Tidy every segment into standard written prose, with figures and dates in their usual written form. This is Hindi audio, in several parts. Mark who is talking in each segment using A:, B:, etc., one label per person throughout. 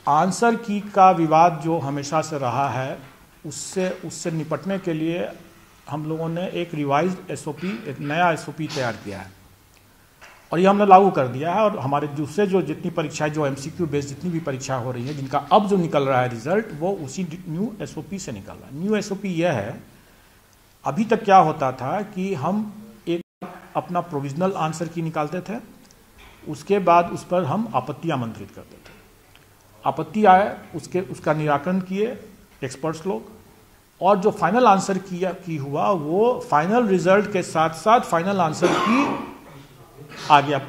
A: आंसर की का विवाद जो हमेशा से रहा है, उससे निपटने के लिए हम लोगों ने एक रिवाइज्ड एसओपी, एक नया एसओपी तैयार किया है और ये हमने लागू कर दिया है। और हमारे दूसरे जो जितनी परीक्षाएं, जो एमसीक्यू बेस्ड जितनी भी परीक्षा हो रही है, जिनका अब जो निकल रहा है रिजल्ट, वो उसी न्यू एसओपी से निकल रहा है। न्यू एसओपी यह है, अभी तक क्या होता था कि हम एक अपना प्रोविजनल आंसर की निकालते थे, उसके बाद उस पर हम आपत्ति आमंत्रित करते थे। आपत्ति आए, उसका निराकरण किए एक्सपर्ट्स लोग, और जो फाइनल आंसर की हुआ वो फाइनल रिजल्ट के साथ साथ फाइनल आंसर की आ गया,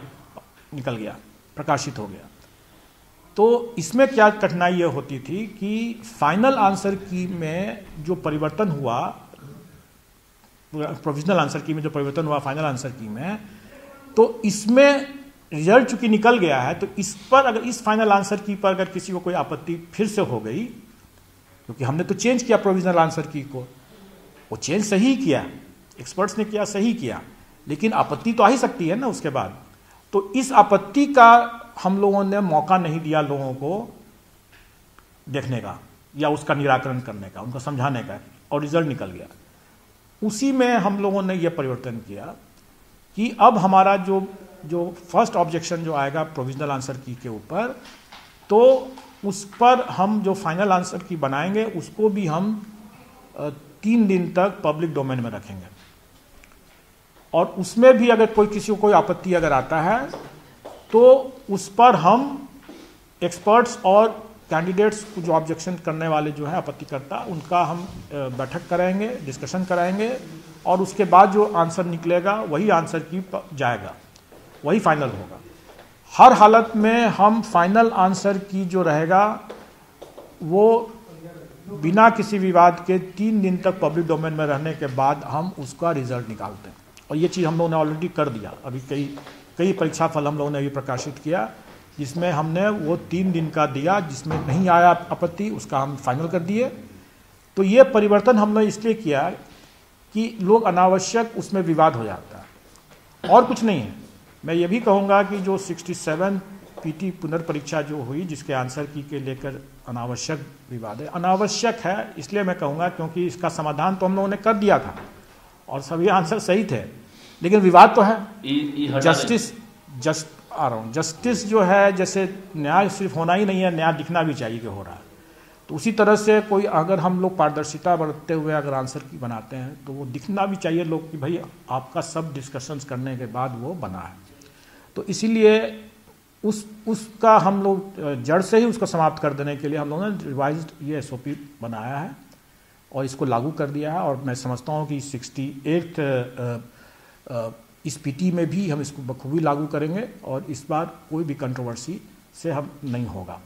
A: निकल गया, प्रकाशित हो गया। तो इसमें क्या कठिनाई ये होती थी कि फाइनल आंसर की में जो परिवर्तन हुआ, प्रोविजनल आंसर की में जो परिवर्तन हुआ फाइनल आंसर की में, तो इसमें रिजल्ट चूंकि निकल गया है, तो इस पर अगर इस फाइनल आंसर की पर अगर किसी को कोई आपत्ति फिर से हो गई, क्योंकि हमने तो चेंज किया प्रोविजनल आंसर की को, वो चेंज सही किया, एक्सपर्ट्स ने किया, सही किया, लेकिन आपत्ति तो आ ही सकती है ना उसके बाद। तो इस आपत्ति का हम लोगों ने मौका नहीं दिया लोगों को देखने का या उसका निराकरण करने का, उनको समझाने का, और रिजल्ट निकल गया। उसी में हम लोगों ने यह परिवर्तन किया कि अब हमारा जो फर्स्ट ऑब्जेक्शन जो आएगा प्रोविजनल आंसर की के ऊपर, तो उस पर हम जो फाइनल आंसर की बनाएंगे उसको भी हम 3 दिन तक पब्लिक डोमेन में रखेंगे। और उसमें भी अगर किसी को कोई आपत्ति अगर आता है तो उस पर हम एक्सपर्ट्स और कैंडिडेट्स को जो ऑब्जेक्शन करने वाले जो है आपत्तिकर्ता, उनका हम बैठक कराएंगे, डिस्कशन कराएंगे, और उसके बाद जो आंसर निकलेगा वही आंसर की जाएगा, वही फाइनल होगा। हर हालत में हम फाइनल आंसर की जो रहेगा वो बिना किसी विवाद के 3 दिन तक पब्लिक डोमेन में रहने के बाद हम उसका रिजल्ट निकालते हैं। और ये चीज़ हम लोगों ने ऑलरेडी कर दिया। अभी कई परीक्षा फल हम लोगों ने अभी प्रकाशित किया, जिसमें हमने वो 3 दिन का दिया, जिसमें नहीं आया आपत्ति उसका हम फाइनल कर दिए। तो ये परिवर्तन हमने इसलिए किया कि लोग अनावश्यक उसमें विवाद हो जाता है, और कुछ नहीं है। मैं ये भी कहूँगा कि जो 67 पीटी पुनर्परीक्षा जो हुई, जिसके आंसर की के लेकर अनावश्यक विवाद है, अनावश्यक है इसलिए मैं कहूँगा क्योंकि इसका समाधान तो हम लोगों ने कर दिया था और सभी आंसर सही थे, लेकिन विवाद तो है। जस्टिस जो है, जैसे न्याय सिर्फ होना ही नहीं है, न्याय दिखना भी चाहिए कि हो रहा है। तो उसी तरह से कोई अगर हम लोग पारदर्शिता बरतते हुए अगर आंसर की बनाते हैं तो वो दिखना भी चाहिए लोग कि भाई आपका सब डिस्कशंस करने के बाद वो बना है। तो इसीलिए उसका हम लोग जड़ से ही उसको समाप्त कर देने के लिए हम लोगों ने रिवाइज्ड ये एसओपी बनाया है और इसको लागू कर दिया है। और मैं समझता हूँ कि 68 इस पीटी में भी हम इसको बखूबी लागू करेंगे और इस बार कोई भी कंट्रोवर्सी से हम नहीं होगा।